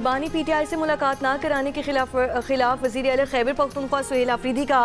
बानी पीटीआई से मुलाकात न कराने के खिलाफ वज़ीर आला खैबर पख्तूनख्वा सुहेल अफरीदी का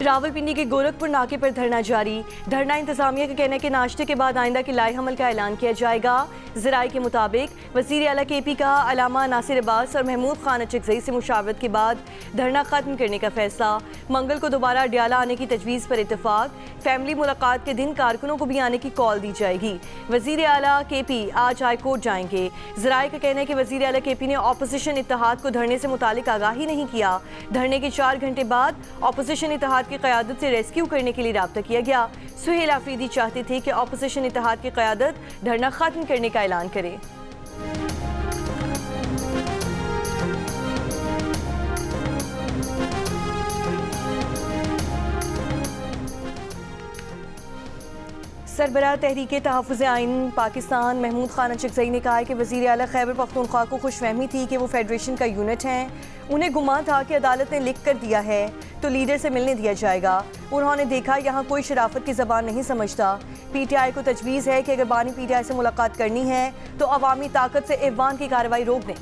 रावलपिंडी के गोरखपुर नाके पर धरना जारी। धरना इंतजामिया का कहना है कि नाश्ते के बाद आइंदा के लाए हमल का ऐलान किया जाएगा। ज़राए के मुताबिक वज़ीर आला KP का अलामा नासिर अब्बास और महमूद खान अचकज़ई से मुशावरत के बाद धरना ख़त्म करने का फैसला। मंगल को दोबारा अडयाला आने की तजवीज़ पर इतफाक़। फैमिली मुलाकात के दिन कारकुनों को भी आने की कॉल दी जाएगी। वज़ीर आला KP आज हाई कोर्ट जाएंगे। ज़राए का कहना है कि वज़ीर आला KP ने ऑपोजिशन इत्तेहाद को धरने से मुतालिक आगाही नहीं किया। धरने के 4 घंटे बाद ऑपोजिशन इत्तेहाद की क़यादत से रेस्क्यू करने के लिए राब्ता किया गया। सुहेल अफरीदी चाहते थे कि ऑपोजिशन इत्तेहाद की क़यादत धरना ख़त्म करने का ऐलान करे। सरबराह तहरीके तहफ़्फ़ुज़ आइन पाकिस्तान महमूद खान अचकज़ई ने कहा है कि वज़ीर आला खैबर पख्तूनख्वा को खुशफहमी थी कि वो फेडरेशन का यूनिट हैं। उन्हें गुमान था कि अदालत ने लिख कर दिया है तो लीडर से मिलने दिया जाएगा। उन्होंने देखा यहाँ कोई शराफत की ज़बान नहीं समझता। PTI को तजवीज़ है कि अगर बानी PTI से मुलाकात करनी है तो अवामी ताकत से ऐवान की कार्रवाई रोक दें।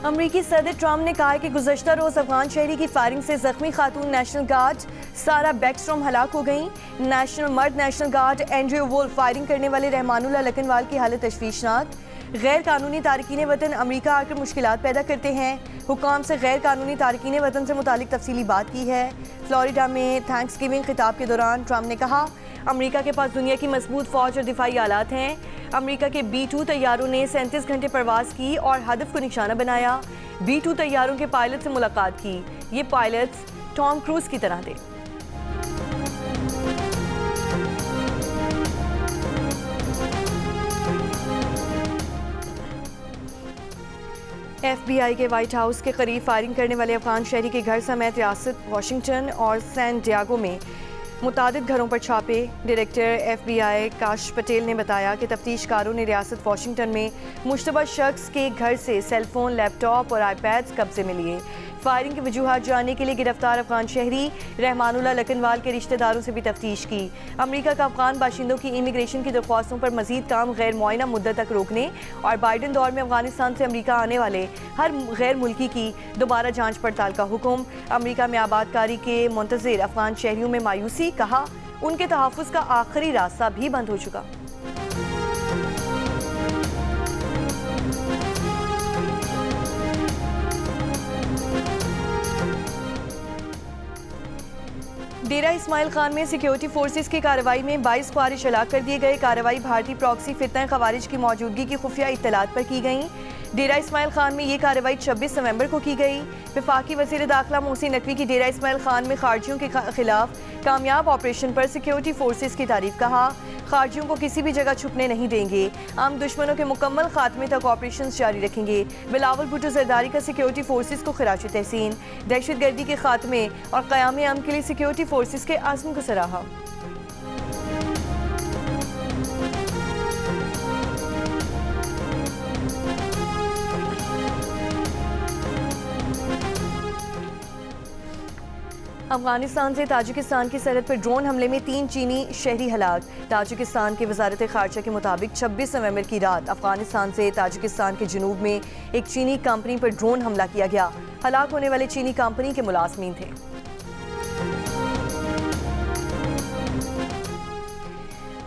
अमरीकी सदर ट्रंप ने कहा है कि गुज़श्ता रोज़ अफगान शहरी की फायरिंग से जख्मी खातून नेशनल गार्ड सारा बैकस्ट्रोम हलाक हो गई। मर्द national guard Andrew Wolf firing करने वाले रहमानुल्लाह लखनवाल की हालत तशवीशनाक। गैर कानूनी तारकीन वतन अमरीका आकर मुश्किलात पैदा करते हैं। हुकाम से गैर कानूनी तारकीन वतन से मुतालिक तफसीली बात की है। फ्लोरिडा में थैंक्सगिविंग खिताब के दौरान ट्रंप ने कहा, अमरीका के पास दुनिया की मजबूत फौज और दिफाई आलात हैं। अमरीका के B-2 तैयारों ने 37 घंटे परवाज की और हदफ को निशाना बनाया। B-2 तैयारों के पायलट से मुलाकात की। ये पायलट्स टॉम क्रूज की तरह थे। FBI के व्हाइट हाउस के करीब फायरिंग करने वाले अफगान शहरी के घर समेत रियासत वाशिंगटन और सैन डियागो में मुतादिद घरों पर छापे। डायरेक्टर FBI काश पटेल ने बताया कि तफ्तीशकारों ने रियासत वाशिंगटन में मुश्तबा शख्स के घर से सेलफोन, लैपटॉप और iPads कब्जे में लिए। फायरिंग की वजूहात जानने के लिए गिरफ्तार अफगान शहरी रहमानुल्लाह लखनवाल के रिश्तेदारों से भी तफ्तीश की। अमरीका का अफगान बाशिंदों की इमिग्रेशन की दरख्वास्तों पर मजीद काम गैर मुआयना मुद्दत तक रोकने और बाइडन दौर में अफगानिस्तान से अमरीका आने वाले हर गैर मुल्की की दोबारा जांच पड़ताल का हुक्म। अमरीका में आबादकारी के मुंतज़िर अफगान शहरियों में मायूसी, कहा उनके तहफ़्फ़ुज़ का आखिरी रास्ता भी बंद हो चुका। डेरा इस्माइल खान में सिक्योरिटी फोर्सेस की कार्रवाई में 22 ख्वारिज हलाक कर दिए गए। कार्रवाई भारतीय प्रॉक्सी फितना ख़वारिज की मौजूदगी की खुफिया इत्तलात पर की गई। डेरा इस्माइल खान में ये कार्रवाई 26 नवंबर को की गई। वफाकी वज़ीर दाखिला मोहसिन नकवी की डेरा इस्माइल खान में खारजियों के खिलाफ कामयाब ऑपरेशन पर सिक्योरिटी फोर्सेस की तारीफ। कहा, खारजियों को किसी भी जगह छुपने नहीं देंगे। आम दुश्मनों के मुकम्मल खात्मे तक ऑपरेशन जारी रखेंगे। बिलावल भुट्टो जरदारी का सिक्योरिटी फोर्सेस को खिराज तहसीन। दहशतगर्दी के खात्मे और क़याम अमन के लिए सिक्योरिटी फोर्सेस के आज़म को सराहा। अफगानिस्तान से ताजिकिस्तान की सरहद पर ड्रोन हमले में 3 चीनी शहरी हलाक। ताजिकिस्तान की वजारत खारजा के मुताबिक 26 नवंबर की रात अफगानिस्तान से ताजिकिस्तान के जनूब में एक चीनी कंपनी पर ड्रोन हमला किया गया। हलाक होने वाले चीनी कंपनी के मुलाजमीन थे।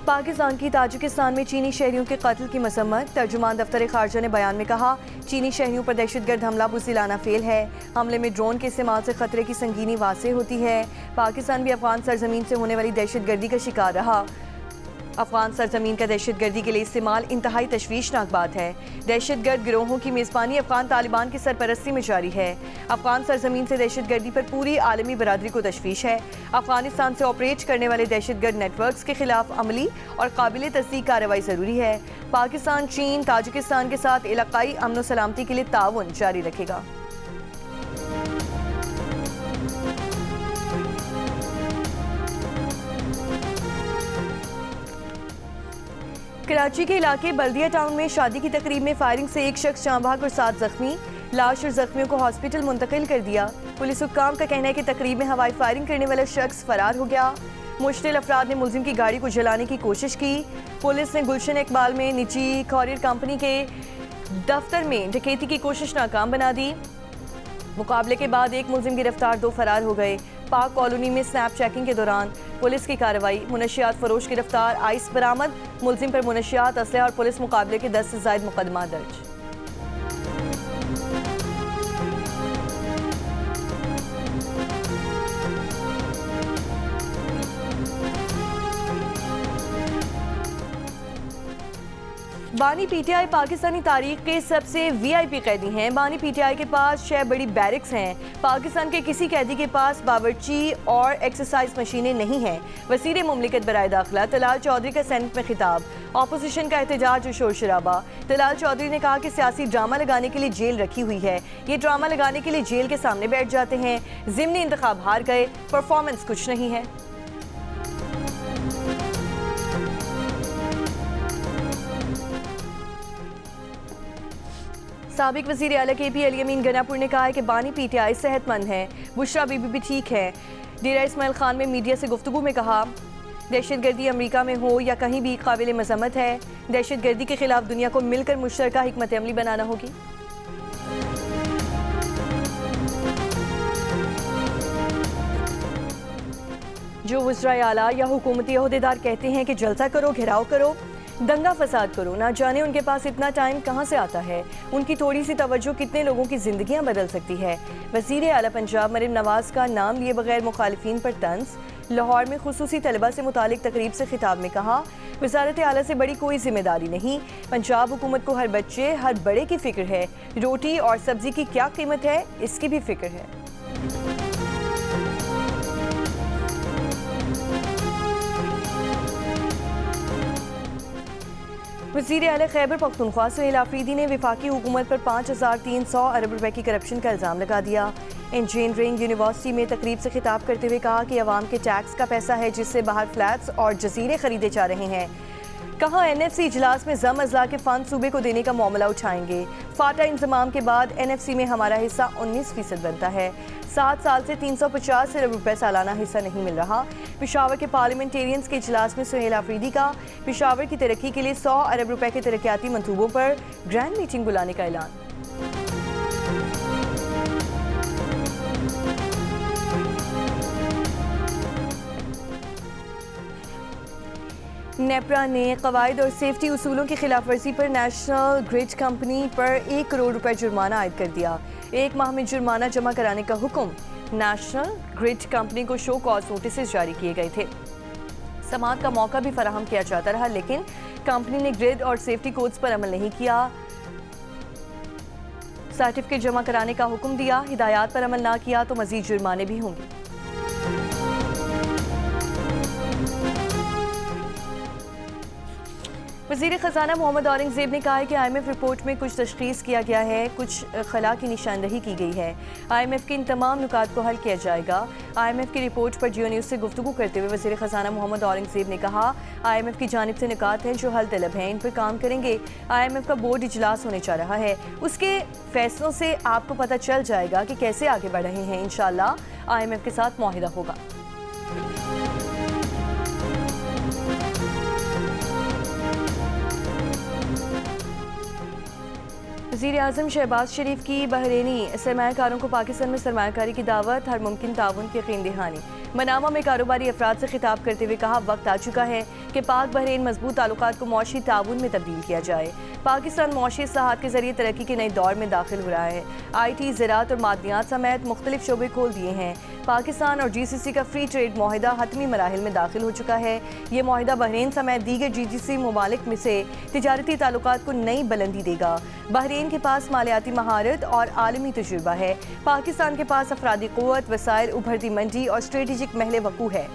पाकिस्तान की ताजिकिस्तान में चीनी शहरियों के कत्ल की मसम्मत। तर्जुमान दफ्तर खारजा ने बयान में कहा, चीनी शहरियों पर दहशतगर्द हमला बुज़दिलाना फेल है। हमले में ड्रोन के इस्तेमाल से खतरे की संगीनी वाज़ेह होती है। पाकिस्तान भी अफगान सरजमीन से होने वाली दहशतगर्दी का शिकार रहा। अफगान सरजमीन का दहशतगर्दी के लिए इस्तेमाल इंतहाई तशवीशनाक बात है। दहशतगर्द गिरोहों की मेज़बानी अफगान तालिबान की सरपरस्ती में जारी है। अफगान सरजमीन से दहशतगर्दी पर पूरी आलमी बरादरी को तशवीश है। अफगानिस्तान से ऑपरेट करने वाले दहशतगर्द नेटवर्क्स के खिलाफ अमली और काबिल तस्दीक कार्रवाई ज़रूरी है। पाकिस्तान चीन ताजिकिस्तान के साथ इलाकाई अमन व सलामती के लिए ताउन जारी रखेगा। कराची के इलाके बल्दिया टाउन में शादी की तकरीब में फायरिंग से एक शख्स जाँ बहक और 7 जख्मी। लाश और जख्मियों को हॉस्पिटल मुंतकिल कर दिया। पुलिस हुक्काम का कहना है कि तकरीब में हवाई फायरिंग करने वाला शख्स फरार हो गया। मुश्तिल अफराद ने मुलजिम की गाड़ी को जलाने की कोशिश की। पुलिस ने गुलशन इकबाल में निजी कॉरियर कंपनी के दफ्तर में डकैती की कोशिश नाकाम बना दी। मुकाबले के बाद एक मुलजिम गिरफ्तार, 2 फरार हो गए। पाक कॉलोनी में स्नैप चेकिंग के दौरान पुलिस की कार्रवाई, मुनशियात फरोश गिरफ्तार, आइस बरामद। मुलजिम पर मुनशियात, असलहा और पुलिस मुकाबले के 10 से ज़ायद मुकदमा दर्ज। बानी पीटीआई पाकिस्तानी तारीख के सबसे वीआईपी कैदी हैं। बानी पीटीआई के पास 6 बड़ी बैरिक्स हैं। पाकिस्तान के किसी कैदी के पास बावर्ची और एक्सरसाइज मशीनें नहीं हैं। वज़ीर मुमलिकत बराए दाखिला तलाल चौधरी का सेनेट में खिताब, ऑपोजिशन का एहतजाज और शोर शराबा। तलाल चौधरी ने कहा कि सियासी ड्रामा लगाने के लिए जेल रखी हुई है। ये ड्रामा लगाने के लिए जेल के सामने बैठ जाते हैं। ज़िमनी इंतखाब हार गए, परफॉर्मेंस कुछ नहीं है। साबिक वज़ीर आला KP अली अमीन गनापुर ने कहा है कि बानी पीटीआई सेहतमंद है। बुशरा बीबी भी ठीक है। डेरा इस्माइल खान में मीडिया से गुफ्तगू में कहा, दहशतगर्दी अमरीका में हो या कहीं भी काबिल मज़म्मत है। दहशतगर्दी के खिलाफ दुनिया को मिलकर मुश्तरका हिकमत अमली बनाना होगी। जो वज़ीर आला या हुकूमती अहदेदार कहते हैं कि जलसा करो, घेराव करो, दंगा फसाद करो, ना जाने उनके पास इतना टाइम कहाँ से आता है। उनकी थोड़ी सी तवज्जो कितने लोगों की ज़िंदगियाँ बदल सकती है। वज़ीर आला पंजाब मरीम नवाज़ का नाम लिए बगैर मुखालिफिन पर तंज। लाहौर में खुसूसी तलबा से मुतालिक तकरीब से खिताब में कहा, वज़ारत आला से बड़ी कोई जिम्मेदारी नहीं। पंजाब हुकूमत को हर बच्चे, हर बड़े की फ़िक्र है। रोटी और सब्ज़ी की क्या कीमत है, इसकी भी फ़िक्र है। वज़ीर आला खैबर पख्तूनख्वा सुहेल आफरीदी ने वफाकी हुकूमत पर 5300 अरब रुपए की करप्शन का इल्ज़ाम लगा दिया। इंजीनियरिंग यूनिवर्सिटी में तकरीब से खिताब करते हुए कहा कि अवाम के टैक्स का पैसा है जिससे बाहर फ्लैट्स और जजीरे खरीदे जा रहे हैं। कहा NFC इजलास में जम अजला के फंड सूबे को देने का मामला उठाएंगे। फाटा इंतजाम के बाद NFC में हमारा हिस्सा 19% बनता है। 7 साल से 350 अरब रुपए सालाना हिस्सा नहीं मिल रहा। पेशावर के पार्लियामेंटेरियंस के इजलास में सुहेल आफरीदी का पेशावर की तरक्की के लिए 100 अरब रुपए के तरक्याती मंसूबों पर ग्रैंड मीटिंग बुलाने का ऐलान। नेपरा ने कवायद और सेफ्टी उसूलों की खिलाफ वर्जी पर नेशनल ग्रिड कंपनी पर 1 करोड़ रुपए जुर्माना आयद कर दिया। 1 माह में जुर्माना जमा कराने का हुक्म। नेशनल ग्रिड कंपनी को शो कॉज नोटिस जारी किए गए थे। समाअत का मौका भी फराहम किया जाता रहा, लेकिन कंपनी ने ग्रिड और सेफ्टी कोड्स पर अमल नहीं किया। सर्टिफिकेट जमा कराने का हुक्म दिया। हिदायत पर अमल ना किया तो मजीद जुर्माने भी होंगे। वज़ीर ख़ज़ाना मोहम्मद औरंगज़ेब ने कहा है कि IMF रिपोर्ट में कुछ तशख़ीस किया गया है, कुछ खला की निशानदही की गई है। IMF के इन तमाम नुकात को हल किया जाएगा। IMF की रिपोर्ट पर जियो न्यूज़ से गुफ्तगू करते हुए वज़ीर ख़ज़ाना मोहम्मद औरंगज़ेब ने कहा, IMF की जानिब से नुकात हैं जो हल तलब हैं, इन पर काम करेंगे। IMF का बोर्ड इजलास होने जा रहा है, उसके फैसलों से आपको पता चल जाएगा कि कैसे आगे बढ़ रहे हैं। इंशाअल्लाह IMF के साथ मुआहिदा होगा। वज़ीर आज़म शहबाज शरीफ की बहरीनी सरमायाकारों को पाकिस्तान में सरमायाकारी की दावत, हर मुमकिन ताउन की यकीन दहानी। मनामा में कारोबारी अफराद से खिताब करते हुए कहा, वक्त आ चुका है कि पाक बहरीन मजबूत ताल्लुकात को मौशी ताउन में तब्दील किया जाए। पाकिस्तान मौशी इस्लाहात के जरिए तरक्की के नए दौर में दाखिल हो रहा है। IT, ज़राअत और मादनियात समेत मुख्तलिफ शोबे खोल दिए हैं। पाकिस्तान और GCC का फ्री ट्रेड माहिदा हतमी मराहिल में दाखिल हो चुका है। ये माहिदा बहरीन समेत दीगर GCC ममालिक में से तिजारती ताल्लुकात को नई बुलंदी देगा। बहरीन के पास मालियाती महारत और आलमी तजुर्बा है। पाकिस्तान के पास अफरादी क़ुव्वत, वसाइल, उभरती मंडी और स्ट्रेटेजिक महल वक़ू है।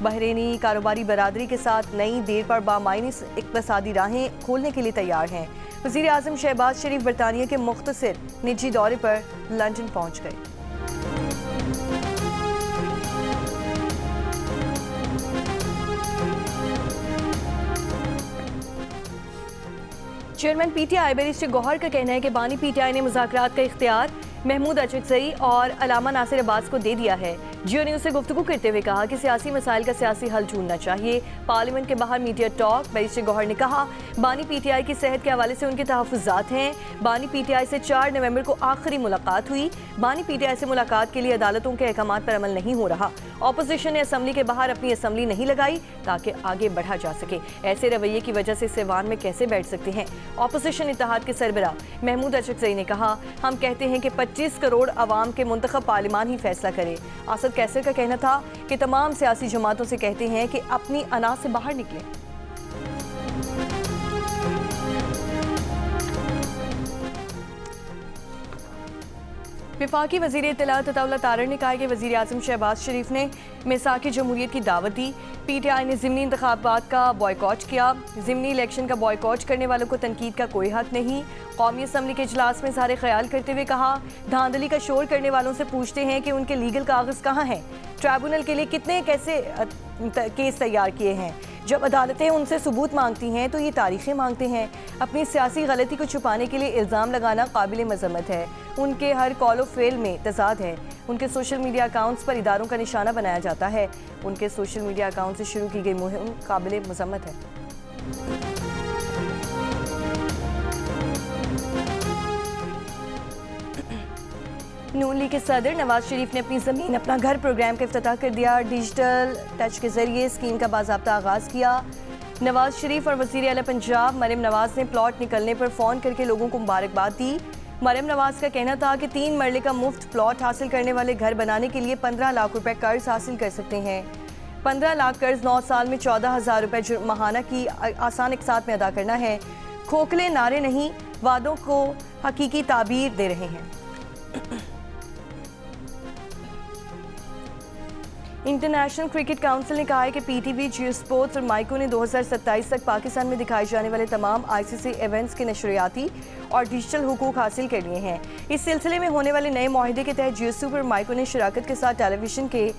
बहरीनी कारोबारी बरादरी के साथ नई देर पर बामायनी इक़्तिसादी राहें खोलने के लिए तैयार हैं। वज़ीर आज़म शहबाज शरीफ बरतानिया के मुख्तसर निजी दौरे पर लंदन पहुँच गए। चेयरमैन PTI बैरिस्टर गौहर का कहना है कि बानी PTI ने मुज़ाकरात का इख्तियार महमूद अचकज़ई और अलामा नासिर अब्बास को दे दिया है। जियो न्यूज़ से गुफ्तगू करते हुए कहा कि सियासी मसाइल का सियासी हल ढूंढना चाहिए। पार्लियामेंट के बाहर मीडिया टॉक। बैरिस्टर गौहर ने कहा बानी पीटीआई की सेहत के हवाले से उनके तहफ़्फ़ुज़ात हैं। बानी पीटीआई से 4 नवंबर को आखिरी मुलाकात हुई। बानी पीटीआई से मुलाकात के लिए अदालतों के अहकामात पर अमल नहीं हो रहा। ऑपोजिशन ने असम्बली के बाहर अपनी असम्बली नहीं लगाई ताकि आगे बढ़ा जा सके। ऐसे रवैये की वजह से सिवान में कैसे बैठ सकते हैं? ऑपोजिशन इत्तेहाद के सरबराह महमूद अचकज़ई ने कहा हम कहते हैं कि 25 करोड़ अवाम के मुंतखब पार्लिमान ही फैसला करे। आसद कैसर का कहना था कि तमाम सियासी जमातों से कहते हैं कि अपनी अना से बाहर निकलें। वफाकी वज़ीर इत्तलात अताउल्लाह तारड़ ने कहा कि वज़ीर आज़म शहबाज शरीफ ने मिसाक जमहूरियत की दावत दी। पीटीआई ने ज़िमनी इंतखाबात का बॉयकॉट किया। ज़िमनी इलेक्शन का बॉयकॉट करने वालों को तनकीद का कोई हक नहीं। कौमी असम्बली के इजलास में इज़हार ख्याल करते हुए कहा धांधली का शोर करने वालों से पूछते हैं कि उनके लीगल कागज़ कहाँ हैं, ट्राइब्यूनल के लिए कितने कैसे केस तैयार किए हैं। जब अदालतें उनसे सबूत मांगती हैं तो ये तारीखें मांगते हैं। अपनी सियासी गलती को छुपाने के लिए इल्ज़ाम लगाना काबिल मज़म्मत है। उनके हर कॉल व फेल में तजाद है। उनके सोशल मीडिया अकाउंट्स पर इदारों का निशाना बनाया जाता है। उनके सोशल मीडिया अकाउंट से शुरू की गई मुहिम काबिल मज़म्मत है। नून लीग के सदर नवाज शरीफ ने अपनी ज़मीन अपना घर प्रोग्राम का इफ्तिताह कर दिया। डिजिटल टच के जरिए स्कीम का बाज़ाब्ता आगाज़ किया। नवाज शरीफ और वज़ीर आला पंजाब मरियम नवाज ने प्लॉट निकलने पर फ़ोन करके लोगों को मुबारकबाद दी। मरियम नवाज का कहना था कि 3 मरले का मुफ्त प्लॉट हासिल करने वाले घर बनाने के लिए 15 लाख रुपए कर्ज हासिल कर सकते हैं। 15 लाख कर्ज 9 साल में 14,000 रुपए माहाना की आसान इकसात में अदा करना है। खोखले नारे नहीं, वादों को हकीकी ताबीर दे रहे हैं। इंटरनेशनल क्रिकेट काउंसिल ने कहा है कि पीटीवी, जियो स्पोर्ट्स और माइको ने 2027 तक पाकिस्तान में दिखाए जाने वाले तमाम आईसीसी इवेंट्स के नशरियाती और डिजिटल हुकूक हासिल कर लिए हैं। इस सिलसिले में होने वाले नए माहिदे के तहत जियो सुपर और माइको ने शराकत के साथ टेलीविजन के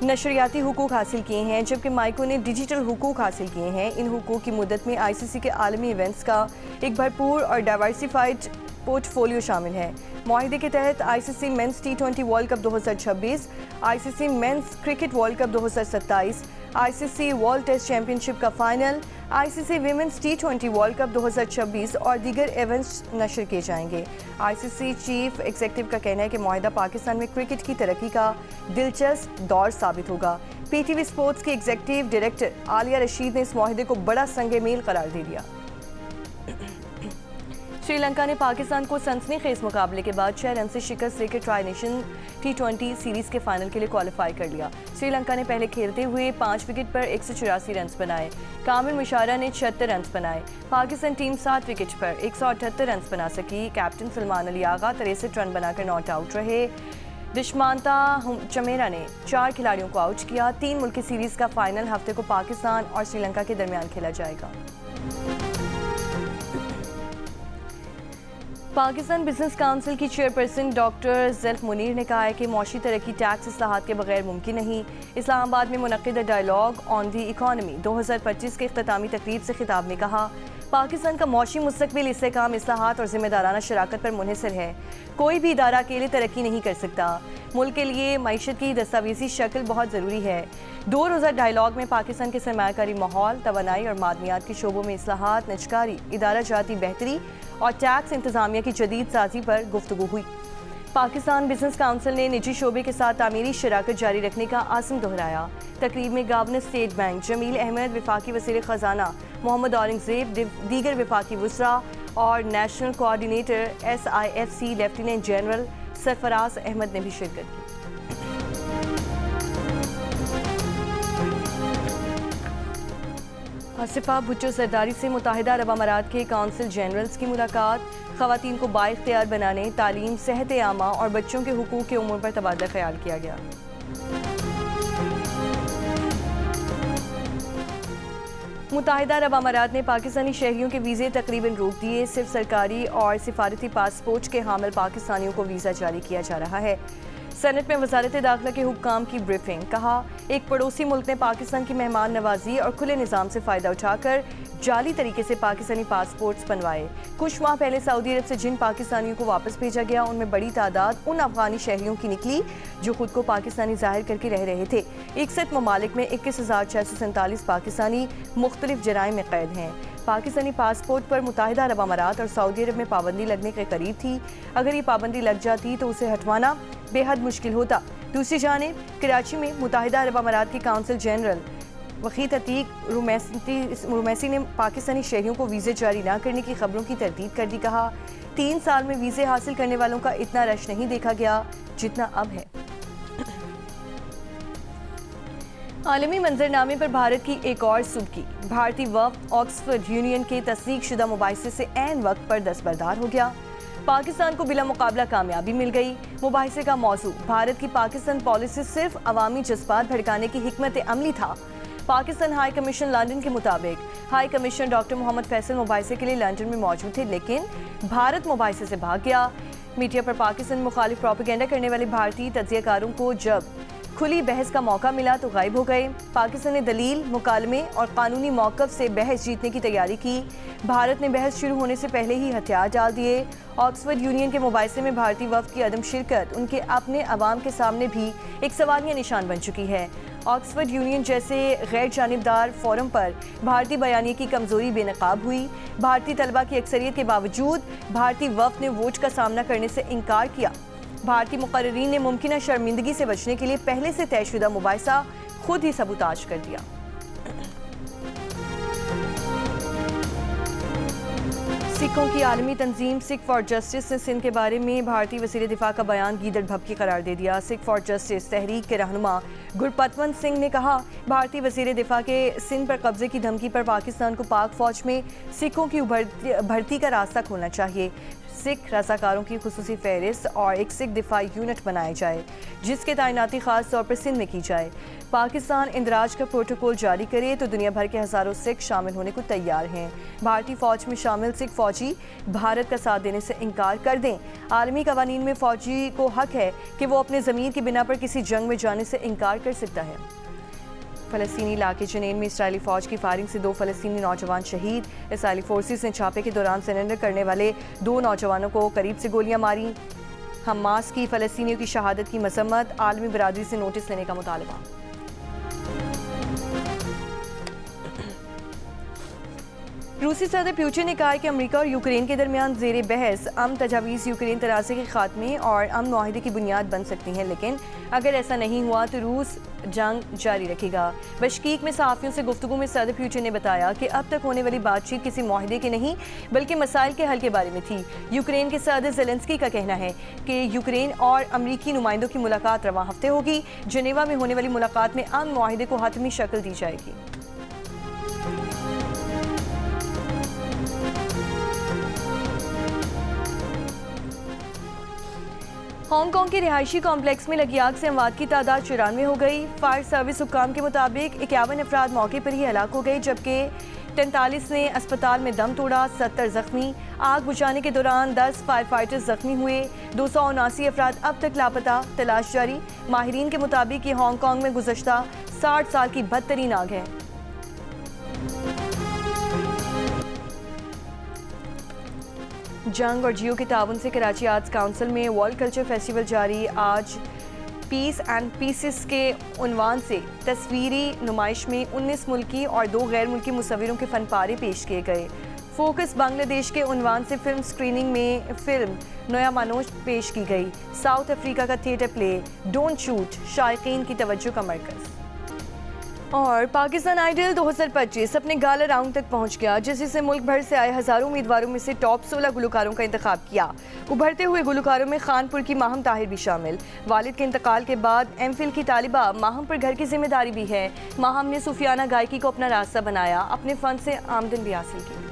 नशरियाती हुकूक हासिल किए हैं, जबकि माइको ने डिजिटल हुकूक हासिल किए हैं। इन हुकूक की मुद्दत में आईसीसी के आलमी इवेंट्स का एक भरपूर और डाइवर्सिफाइड पोर्टफोलियो शामिल है। माहिदे के तहत ICC men's T20 World Cup 2026, ICC men's cricket World Cup 2027, ICC World Test Championship का final, ICC women's T20 World Cup 2026 और दीगर इवेंट्स नशर किए जाएंगे। आईसीसी चीफ एग्जीक्यूटिव का कहना है कि माहिदा पाकिस्तान में क्रिकेट की तरक्की का दिलचस्प दौर साबित होगा। पीटीवी स्पोर्ट्स की एग्जीक्यूटिव डायरेक्टर आलिया रशीद ने इस माहिदे को बड़ा संग मील करार दे दिया। श्रीलंका ने पाकिस्तान को सनसनीखेज मुकाबले के बाद 6 रन से शिकस्त देकर ट्राई नेशन T20 सीरीज के फाइनल के लिए क्वालिफाई कर लिया। श्रीलंका ने पहले खेलते हुए 5 विकेट पर 184 रन बनाए। कामिल मुशारा ने 76 रन बनाए। पाकिस्तान टीम 7 विकेट पर 178 रन बना सकी। कैप्टन सलमान अली आगा 63 रन बनाकर नॉट आउट रहे। दिशमांता चमेरा ने 4 खिलाड़ियों को आउट किया। 3 मुल्की सीरीज का फाइनल हफ्ते को पाकिस्तान और श्रीलंका के दरमियान खेला जाएगा। पाकिस्तान बिजनेस काउंसिल की चेयरपर्सन डॉक्टर ज़ल्फ मुनीर ने कहा है कि मौशी तरक्की टैक्स इस्लाहात के बगैर मुमकिन नहीं। इस्लामाबाद में मुनक़िदा डायलॉग ऑन दी इकॉनमी 2025 के इख्तितामी तकरीब से खिताब में कहा पाकिस्तान का मौशी मुस्तकबिल इस्तेहकाम, इस्लाहात और ज़िम्मेदाराना शराकत पर मुनहसर है। कोई भी इदारा अकेले तरक्की नहीं कर सकता। मुल्क के लिए मईशत की दस्तावेजी शक्ल बहुत ज़रूरी है। 2 रोज़ा डायलॉग में पाकिस्तान के सरमायाकारी माहौल, तवानाई और मादनियात के शोबों में इस्लाहात, निजकारी, इदारा जाती बेहतरी और टैक्स इंतज़ामिया की जदीद साजी पर गुफ्तगू हुई। पाकिस्तान बिजनेस काउंसिल ने निजी शोबे के साथ तामीरी शराकत जारी रखने का आज़म दोहराया। तकरीब में governor state bank Jameel Ahmed, वफाकी वज़ीर ख़जाना मोहम्मद औरंगज़ेब, दीगर वफाकी वज़रा और national coordinator SIFC lieutenant general Sarfaraz Ahmed ने भी शिरकत की। आसिफा भुट्टो सरदारी से मुत्तहिदा अरब अमारात के काउंसिल जनरल्स की मुलाकात। ख़वातीन को बाइख्तियार बनाने, तालीम, सेहत आमा और बच्चों के हुकूक के उमूर पर तबादला ख्याल किया गया। मुत्तहिदा अरब अमारात ने पाकिस्तानी शहरियों के वीज़े तकरीबन रोक दिए। सिर्फ सरकारी और सिफारती पासपोर्ट के हामिल पाकिस्तानियों को वीज़ा जारी किया जा रहा है। सेनेट में वजारत दाखिला के हुक्काम की ब्रीफिंग। कहा, एक पड़ोसी मुल्क ने पाकिस्तान की मेहमान नवाजी और खुले निज़ाम से फ़ायदा उठाकर जाली तरीके से पाकिस्तानी पासपोर्ट्स बनवाए। कुछ माह पहले सऊदी अरब से जिन पाकिस्तानियों को वापस भेजा गया, उनमें बड़ी तादाद उन अफगानी शहरियों की निकली जो खुद को पाकिस्तानी जाहिर करके रह रहे थे। 61 ममालिक में 21,647 पाकिस्तानी मुख्तलिफ जराइम में कैद हैं। पाकिस्तानी पासपोर्ट पर मुत्तहिदा अरब अमारात और सऊदी अरब में पाबंदी लगने के करीब थी। अगर ये पाबंदी लग जाती तो उसे हटवाना बेहद मुश्किल होता। दूसरी जानिब कराची में मुत्तहिदा अरब अमारात के काउंसिल जनरल वकील अतीक रुमैसी ने पाकिस्तानी शहरियों को वीज़े जारी न करने की खबरों की तरदीद कर दी। कहा, 3 साल में वीज़े हासिल करने वालों का इतना रश नहीं देखा गया जितना अब है। आलमी मंजरनामे पर भारत की एक और सुबकी। भारतीय वफ़द ऑक्सफोर्ड यूनियन के तस्दीक शुदा मुबाहिसे से ऐन वक्त पर दस्तबरदार हो गया। पाकिस्तान को बिला मुकाबला कामयाबी मिल गई। मुबाहिसे का मौजू भारत की पाकिस्तान पॉलिसी सिर्फ अवामी जज्बात भड़काने की हिकमत अमली था। पाकिस्तान हाई कमीशन लंदन के मुताबिक high commissioner doctor Mohammad Faisal मुबाहिसे के लिए लंदन में मौजूद थे, लेकिन भारत मुबाहिसे से भाग गया। मीडिया पर पाकिस्तान मुखालिफ प्रोपेगेंडा करने वाले भारतीय तज्जियाकारों को जब खुली बहस का मौका मिला तो गायब हो गए। पाकिस्तान ने दलील, मुकालमे और कानूनी मौक़िफ़ से बहस जीतने की तैयारी की। भारत ने बहस शुरू होने से पहले ही हथियार डाल दिए। ऑक्सफोर्ड यूनियन के मुबाहिसे में भारतीय वफ़द की अदम शिरकत उनके अपने अवाम के सामने भी एक सवालिया निशान बन चुकी है। ऑक्सफोर्ड यूनियन जैसे गैर जानिबदार फोरम पर भारतीय बयानी की कमज़ोरी बेनकाब हुई। भारतीय तलबा की अक्सरियत के बावजूद भारतीय वफ़द ने वोट का सामना करने से इनकार किया। भारतीय मुकर्रीरीन ने मुमकिन शर्मिंदगी से बचने के लिए पहले से तयशुदा मुबाहिसा खुद ही सबूताज कर दिया। सिखों की आलमी तंजीम सिख फॉर जस्टिस ने सिंध के बारे में भारतीय वज़ीर दिफा का बयान गीदड़ भभकी करार दे दिया। सिख फॉर जस्टिस तहरीक के रहनुमा गुरपतवंत सिंह ने कहा, भारतीय वज़ीर दिफा के सिंध पर कब्जे की धमकी पर पाकिस्तान को पाक फौज में सिखों की भर्ती का रास्ता खोलना चाहिए। सिख रज़ाकारों की खुसूसी फहरिस्त और एक सिख दिफा यूनिट बनाया जाए जिसके तैनाती खास तौर पर सिंध में की जाए। पाकिस्तान इंदराज का प्रोटोकॉल जारी करे तो दुनिया भर के हज़ारों सिख शामिल होने को तैयार हैं। भारतीय फ़ौज में शामिल सिख फ़ौजी भारत का साथ देने से इनकार कर दें। आलमी कवानीन में फ़ौजी को हक है कि वो अपने ज़मीर की बिना पर किसी जंग में जाने से इनकार कर सकता है। फ़लस्तीनी इलाके जनीन में इसराइली फ़ौज की फायरिंग से 2 फ़लस्तीनी नौजवान शहीद। इसराइली फोर्सेस ने छापे के दौरान सरेंडर करने वाले 2 नौजवानों को करीब से गोलियां मारी। हमास की फ़लस्तीनियों की शहादत की मजम्मत, आलमी बरादरी से नोटिस लेने का मुतालबा। रूसी सदर पुतिन ने कहा है कि अमेरिका और यूक्रेन के दरमियान ज़ेरे बहस अमन तजावीज़ यूक्रेन तनाज़े के खात्मे और अमन मुआहदे की बुनियाद बन सकती हैं, लेकिन अगर ऐसा नहीं हुआ तो रूस जंग जारी रखेगा। बशकीक में सहाफ़ियों से गुफ्तगू में सदर पुतिन ने बताया कि अब तक होने वाली बातचीत किसी मुआहदे की नहीं बल्कि मसाइल के हल के बारे में थी। यूक्रेन के सदर ज़ेलेंस्की का कहना है कि यूक्रेन और अमरीकी नुमाइंदों की मुलाकात रवां हफ्ते होगी। जनेवा में होने वाली मुलाकात में अमन मुआहदे को हतमी शक्ल दी जाएगी। हांगकांग के रिहायशी कॉम्प्लेक्स में लगी आग से अमवात की तादाद 94 हो गई। फायर सर्विस हुक्काम के मुताबिक 51 अफराद मौके पर ही हलाक हो गए, जबकि 43 ने अस्पताल में दम तोड़ा, 70 जख्मी। आग बुझाने के दौरान 10 फायर फाइटर्स जख्मी हुए। 279 अफराद अब तक लापता, तलाश जारी। माहिरीन के मुताबिक ये हांगकांग में गुज़श्ता 60 साल की बदतरीन आग है। जंग और जियो के ताउन से कराची आर्ट्स काउंसिल में वर्ल्ड कल्चर फेस्टिवल जारी। आज पीस एंड पीसेस के उन्वान से तस्वीरी नुमाइश में 19 मुल्की और 2 गैर मुल्की मुसव्विरों के फनपारे पेश किए गए। फोकस बांग्लादेश के उन्वान से फिल्म स्क्रीनिंग में फिल्म नया मानोज पेश की गई। साउथ अफ्रीका का थिएटर प्ले डोंट शूट शायकीन की तवज्जो का मरकज़। और पाकिस्तान आइडल 2025 अपने गाला राउंड तक पहुंच गया, जिससे मुल्क भर से आए हज़ारों उम्मीदवारों में से टॉप 16 गुलकारों का इंतखाब किया। उभरते हुए गुलकारों में खानपुर की माहम ताहिर भी शामिल। वालिद के इंतकाल के बाद एमफिल की तालिबा माहम पर घर की जिम्मेदारी भी है। माहम ने सूफियाना गायकी को अपना रास्ता बनाया, अपने फ़न से आमदन भी हासिल की।